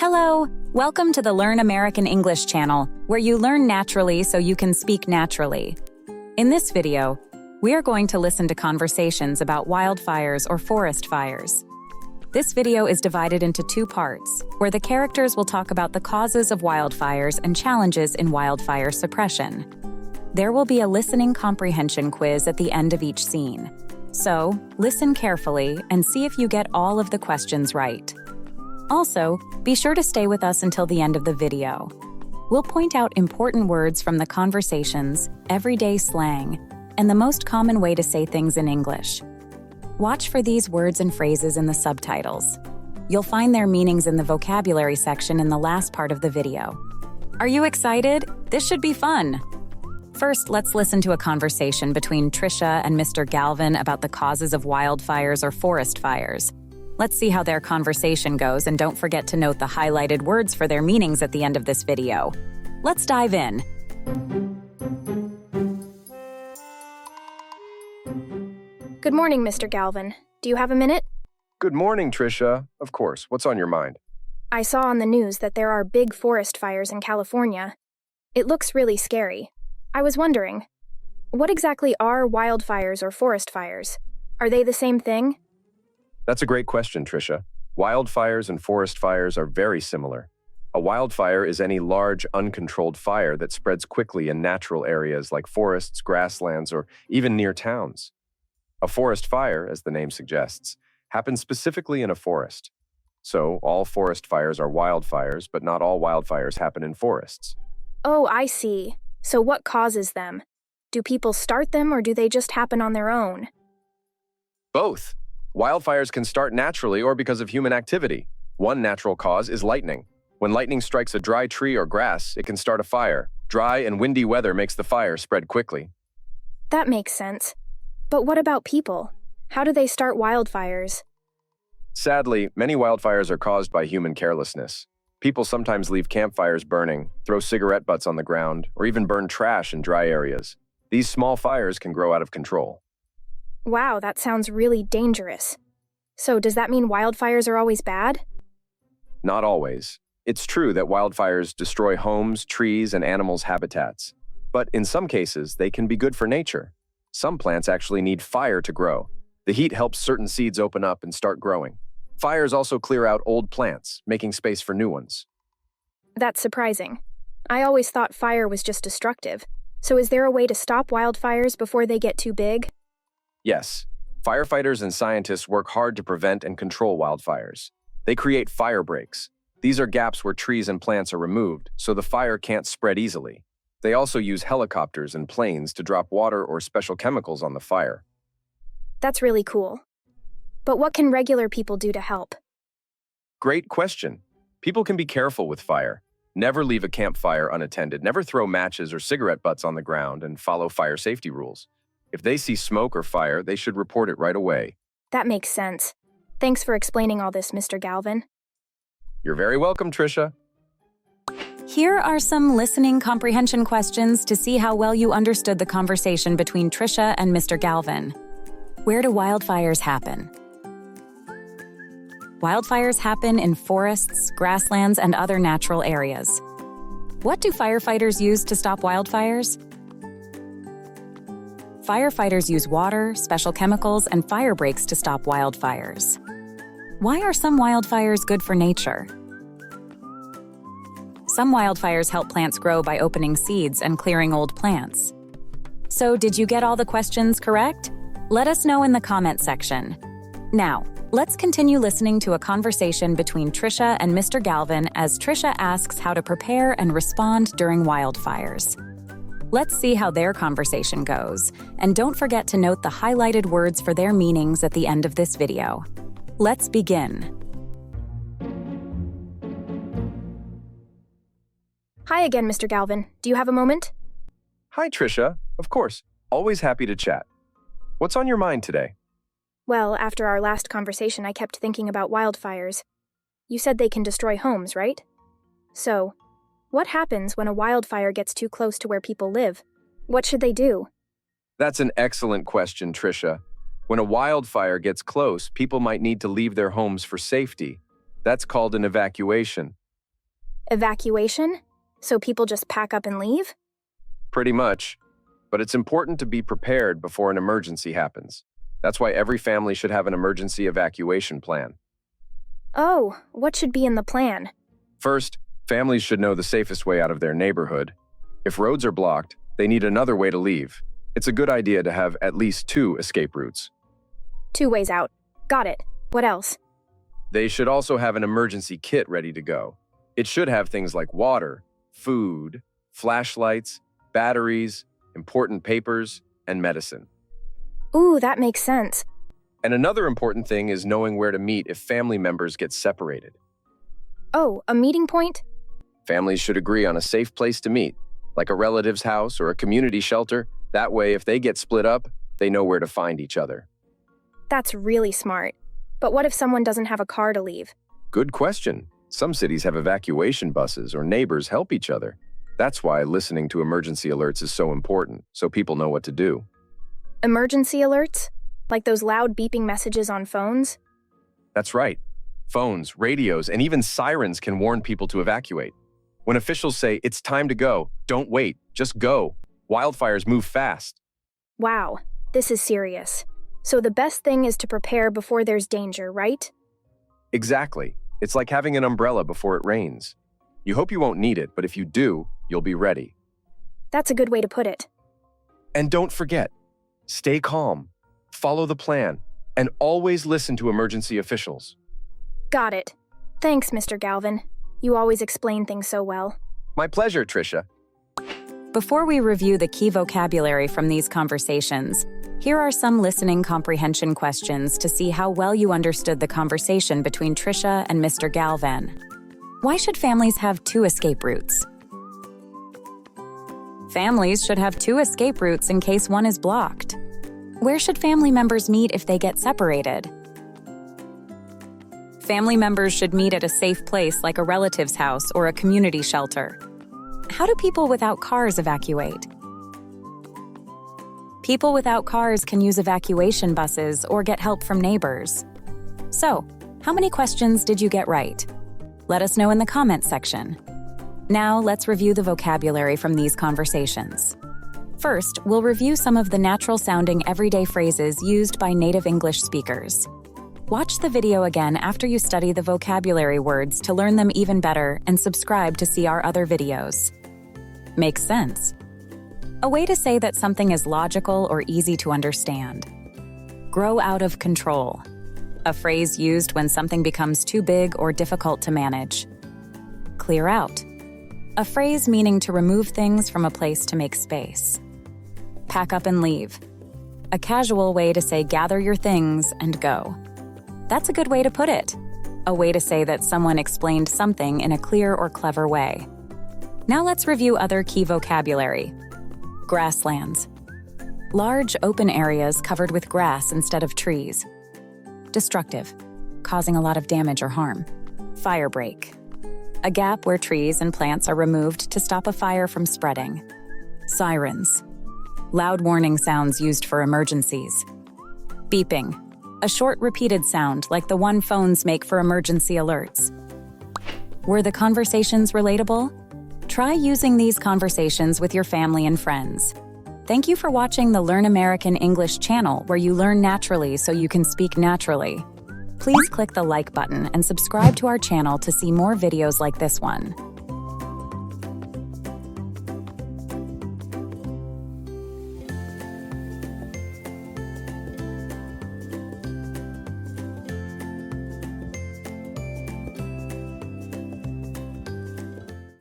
Hello, welcome to the Learn American English channel, where you learn naturally so you can speak naturally. In this video, we are going to listen to conversations about wildfires or forest fires. This video is divided into two parts, where the characters will talk about the causes of wildfires and challenges in wildfire suppression. There will be a listening comprehension quiz at the end of each scene. So, listen carefully and see if you get all of the questions right. Also, be sure to stay with us until the end of the video. We'll point out important words from the conversations, everyday slang, and the most common way to say things in English. Watch for these words and phrases in the subtitles. You'll find their meanings in the vocabulary section in the last part of the video. Are you excited? This should be fun! First, let's listen to a conversation between Tricia and Mr. Galvan about the causes of wildfires or forest fires. Let's see how their conversation goes, and don't forget to note the highlighted words for their meanings at the end of this video. Let's dive in. Good morning, Mr. Galvan. Do you have a minute? Good morning, Tricia. Of course. What's on your mind? I saw on the news that there are big forest fires in California. It looks really scary. I was wondering, what exactly are wildfires or forest fires? Are they the same thing? That's a great question, Tricia. Wildfires and forest fires are very similar. A wildfire is any large, uncontrolled fire that spreads quickly in natural areas like forests, grasslands, or even near towns. A forest fire, as the name suggests, happens specifically in a forest. So, all forest fires are wildfires, but not all wildfires happen in forests. Oh, I see. So what causes them? Do people start them, or do they just happen on their own? Both. Wildfires can start naturally or because of human activity. One natural cause is lightning. When lightning strikes a dry tree or grass, it can start a fire. Dry and windy weather makes the fire spread quickly. That makes sense. But what about people? How do they start wildfires? Sadly, many wildfires are caused by human carelessness. People sometimes leave campfires burning, throw cigarette butts on the ground, or even burn trash in dry areas. These small fires can grow out of control. Wow, that sounds really dangerous. So does that mean wildfires are always bad? Not always. It's true that wildfires destroy homes, trees, and animals' habitats. But in some cases, they can be good for nature. Some plants actually need fire to grow. The heat helps certain seeds open up and start growing. Fires also clear out old plants, making space for new ones. That's surprising. I always thought fire was just destructive. So is there a way to stop wildfires before they get too big? Yes, firefighters and scientists work hard to prevent and control wildfires. They create fire breaks. These are gaps where trees and plants are removed, so the fire can't spread easily. They also use helicopters and planes to drop water or special chemicals on the fire. That's really cool. But what can regular people do to help? Great question. People can be careful with fire. Never leave a campfire unattended. Never throw matches or cigarette butts on the ground, and follow fire safety rules. If they see smoke or fire, they should report it right away. That makes sense. Thanks for explaining all this, Mr. Galvan. You're very welcome, Tricia. Here are some listening comprehension questions to see how well you understood the conversation between Tricia and Mr. Galvan. Where do wildfires happen? Wildfires happen in forests, grasslands, and other natural areas. What do firefighters use to stop wildfires? Firefighters use water, special chemicals, and fire breaks to stop wildfires. Why are some wildfires good for nature? Some wildfires help plants grow by opening seeds and clearing old plants. So, did you get all the questions correct? Let us know in the comment section. Now, let's continue listening to a conversation between Tricia and Mr. Galvan as Tricia asks how to prepare and respond during wildfires. Let's see how their conversation goes, and don't forget to note the highlighted words for their meanings at the end of this video. Let's begin. Hi again, Mr. Galvan. Do you have a moment? Hi, Tricia. Of course. Always happy to chat. What's on your mind today? Well, after our last conversation, I kept thinking about wildfires. You said they can destroy homes, right? So, what happens when a wildfire gets too close to where people live? What should they do? That's an excellent question, Tricia. When a wildfire gets close, people might need to leave their homes for safety. That's called an evacuation. Evacuation? So people just pack up and leave? Pretty much. But it's important to be prepared before an emergency happens. That's why every family should have an emergency evacuation plan. Oh, what should be in the plan? First, families should know the safest way out of their neighborhood. If roads are blocked, they need another way to leave. It's a good idea to have at least 2 escape routes. 2 ways out. Got it. What else? They should also have an emergency kit ready to go. It should have things like water, food, flashlights, batteries, important papers, and medicine. Ooh, that makes sense. And another important thing is knowing where to meet if family members get separated. Oh, a meeting point? Families should agree on a safe place to meet, like a relative's house or a community shelter. That way, if they get split up, they know where to find each other. That's really smart. But what if someone doesn't have a car to leave? Good question. Some cities have evacuation buses or neighbors help each other. That's why listening to emergency alerts is so important, so people know what to do. Emergency alerts? Like those loud beeping messages on phones? That's right. Phones, radios, and even sirens can warn people to evacuate. When officials say, "It's time to go," don't wait, just go. Wildfires move fast. Wow, this is serious. So the best thing is to prepare before there's danger, right? Exactly. It's like having an umbrella before it rains. You hope you won't need it, but if you do, you'll be ready. That's a good way to put it. And don't forget, stay calm, follow the plan, and always listen to emergency officials. Got it. Thanks, Mr. Galvan. You always explain things so well. My pleasure, Tricia. Before we review the key vocabulary from these conversations, here are some listening comprehension questions to see how well you understood the conversation between Tricia and Mr. Galvan. Why should families have 2 escape routes? Families should have 2 escape routes in case one is blocked. Where should family members meet if they get separated? Family members should meet at a safe place like a relative's house or a community shelter. How do people without cars evacuate? People without cars can use evacuation buses or get help from neighbors. So, how many questions did you get right? Let us know in the comment section. Now, let's review the vocabulary from these conversations. First, we'll review some of the natural-sounding everyday phrases used by native English speakers. Watch the video again after you study the vocabulary words to learn them even better and subscribe to see our other videos. Makes sense. A way to say that something is logical or easy to understand. Grow out of control. A phrase used when something becomes too big or difficult to manage. Clear out. A phrase meaning to remove things from a place to make space. Pack up and leave. A casual way to say gather your things and go. That's a good way to put it. A way to say that someone explained something in a clear or clever way. Now let's review other key vocabulary. Grasslands. Large open areas covered with grass instead of trees. Destructive. Causing a lot of damage or harm. Fire break. A gap where trees and plants are removed to stop a fire from spreading. Sirens. Loud warning sounds used for emergencies. Beeping. A short repeated sound like the one phones make for emergency alerts. Were the conversations relatable? Try using these conversations with your family and friends. Thank you for watching the Learn American English channel, where you learn naturally so you can speak naturally. Please click the like button and subscribe to our channel to see more videos like this one.